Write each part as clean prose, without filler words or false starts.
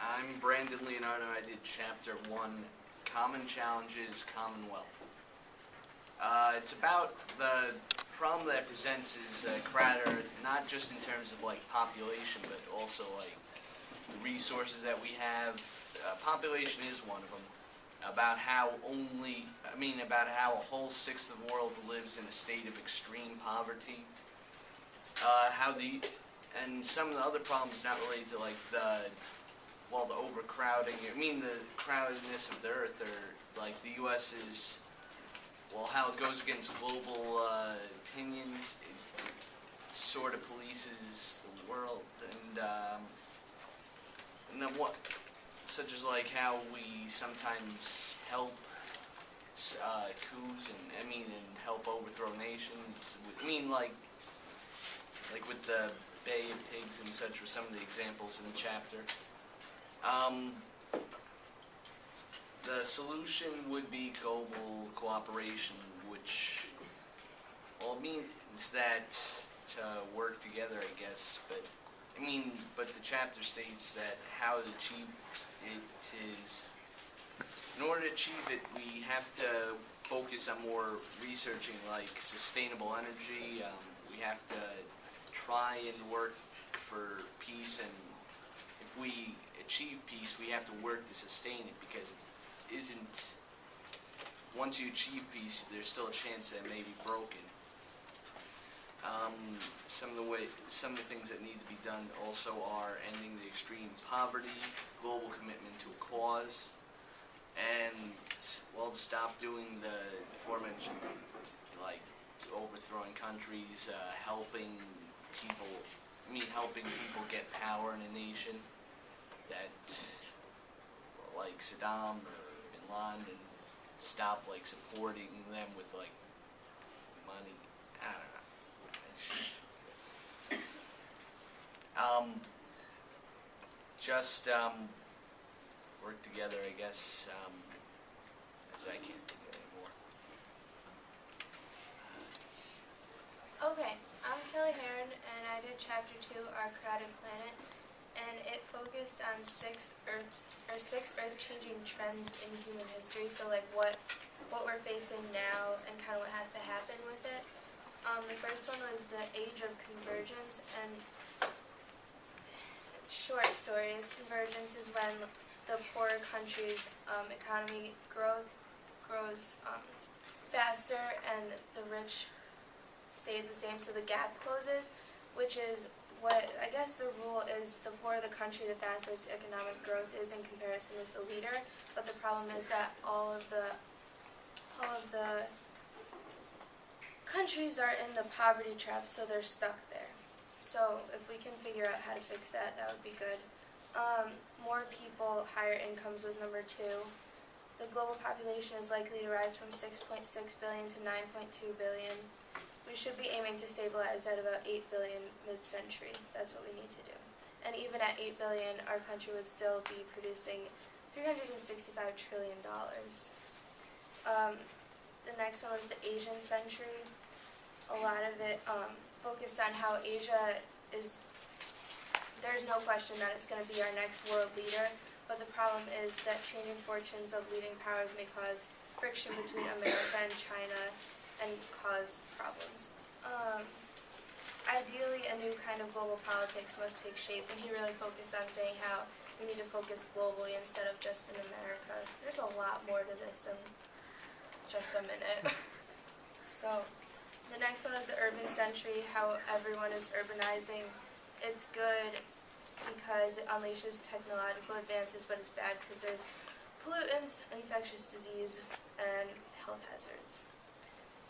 I'm Brandon Leonardo. I did Chapter 1, Common Challenges, Commonwealth. It's about the problem that presents is crowded Earth, not just in terms of like population, but also like the resources that we have. Population is one of them. About how a whole sixth of the world lives in a state of extreme poverty. And some of the other problems not related to like the overcrowding. The crowdedness of the Earth, or like the U.S. is, how it goes against global opinions. It sort of polices the world, and then such as like how we sometimes help coups and help overthrow nations. Like with the Bay of Pigs and such were some of the examples in the chapter. The solution would be global cooperation, which means that to work together, I guess. But the chapter states that how to achieve it is, in order to achieve it, we have to focus on more researching like sustainable energy. We have to try and work for peace, and if we achieve peace, we have to work to sustain it, because it isn't. Once you achieve peace, there's still a chance that it may be broken. Some of the things that need to be done also are ending the extreme poverty, global commitment to a cause, and to stop doing the aforementioned, like overthrowing countries, helping people get power in a nation that, like Saddam or Bin Laden, stop like supporting them with like money. I don't know. Just work together, I guess. I can't think of it anymore. Okay, I'm Kelly Heron, and I did Chapter 2, Our Crowded Planet, and it focused on six Earth-changing trends in human history. So like what we're facing now and kind of what has to happen with it. The first one was the Age of Convergence, and short story is convergence is when the poorer countries' economy grows faster and the rich stays the same, so the gap closes, which is what I guess the rule is: the poorer the country, the faster its economic growth is in comparison with the leader. But the problem is that all of the countries are in the poverty trap, so they're stuck there. So if we can figure out how to fix that, that would be good. More people, higher incomes was number 2. The global population is likely to rise from 6.6 billion to 9.2 billion. We should be aiming to stabilize at about 8 billion mid-century. That's what we need to do. And even at 8 billion, our country would still be producing $365 trillion. The next one was the Asian century. A lot of it focused on how Asia is, there's no question that it's going to be our next world leader, but the problem is that changing fortunes of leading powers may cause friction between America and China and cause problems. Ideally, a new kind of global politics must take shape, and he really focused on saying how we need to focus globally instead of just in America. There's a lot more to this than just a minute. So, the next one is the urban century, how everyone is urbanizing. It's good because it unleashes technological advances, but it's bad because there's pollutants, infectious disease, and health hazards.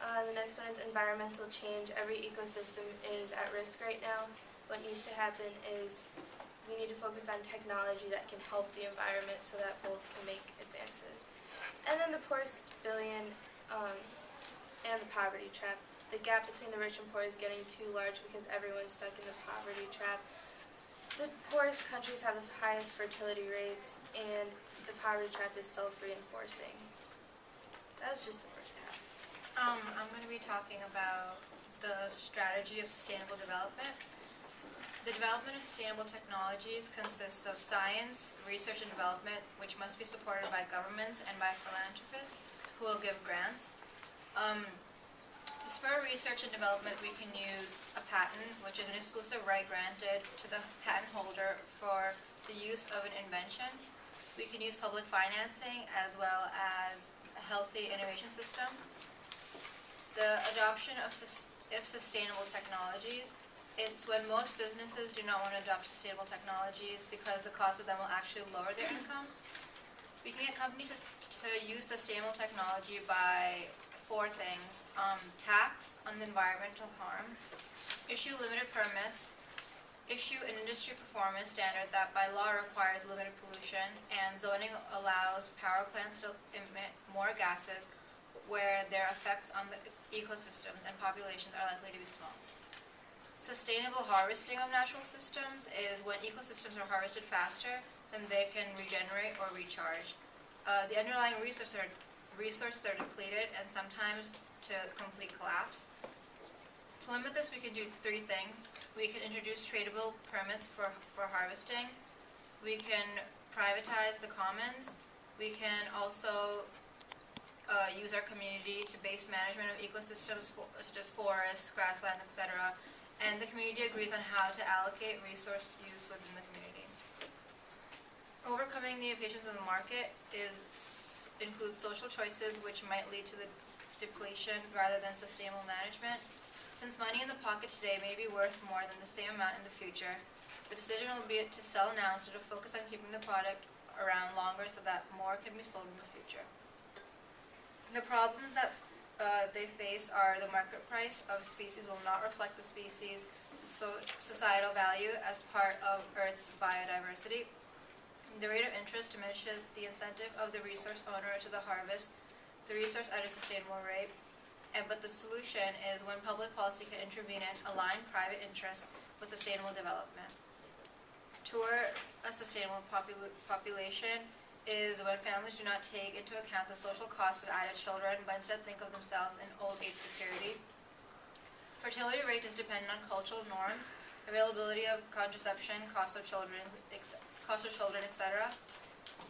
The next one is environmental change. Every ecosystem is at risk right now. What needs to happen is we need to focus on technology that can help the environment so that both can make advances. And then the poorest billion and the poverty trap. The gap between the rich and poor is getting too large because everyone's stuck in the poverty trap. The poorest countries have the highest fertility rates, and the poverty trap is self-reinforcing. That was just the first half. I'm going to be talking about the strategy of sustainable development. The development of sustainable technologies consists of science, research, and development, which must be supported by governments and by philanthropists who will give grants. To spur research and development, we can use a patent, which is an exclusive right granted to the patent holder for the use of an invention. We can use public financing as well as a healthy innovation system. The adoption of sustainable technologies. It's when most businesses do not want to adopt sustainable technologies because the cost of them will actually lower their income. We can get companies to use sustainable technology by 4 things. Tax on the environmental harm, issue limited permits, issue an industry performance standard that by law requires limited pollution, and zoning allows power plants to emit more gases where their effects on the ecosystems and populations are likely to be small. Sustainable harvesting of natural systems is when ecosystems are harvested faster than they can regenerate or recharge. The underlying resources are depleted and sometimes to complete collapse. To limit this, we can do 3 things. We can introduce tradable permits for harvesting. We can privatize the commons. We can also use our community to base management of ecosystems such as forests, grasslands, etc. And the community agrees on how to allocate resource use within the community. Overcoming the impatience of the market includes social choices which might lead to the depletion rather than sustainable management. Since money in the pocket today may be worth more than the same amount in the future, the decision will be to sell now instead of focus on keeping the product around longer so that more can be sold in the future. The problems that they face are the market price of species will not reflect the species' societal value as part of Earth's biodiversity. The rate of interest diminishes the incentive of the resource owner to harvest the resource at a sustainable rate. But the solution is when public policy can intervene and align private interests with sustainable development. Toward a sustainable population is when families do not take into account the social costs of added children, but instead think of themselves in old age security. Fertility rate is dependent on cultural norms, availability of contraception, cost of children, etc.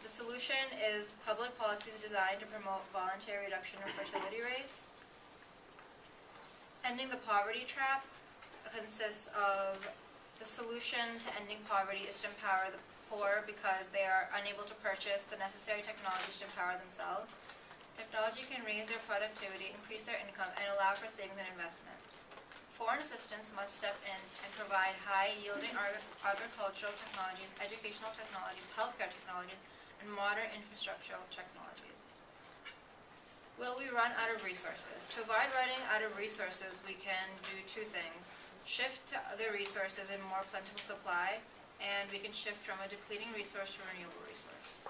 The solution is public policies designed to promote voluntary reduction of fertility rates. Ending the poverty trap consists of the solution to ending poverty is to empower the poor because they are unable to purchase the necessary technologies to empower themselves. Technology can raise their productivity, increase their income, and allow for savings and investment. Foreign assistance must step in and provide high-yielding agricultural technologies, educational technologies, healthcare technologies, and modern infrastructural technologies. Will we run out of resources? To avoid running out of resources, we can do 2 things. Shift to other resources in more plentiful supply, and we can shift from a depleting resource to a renewable resource.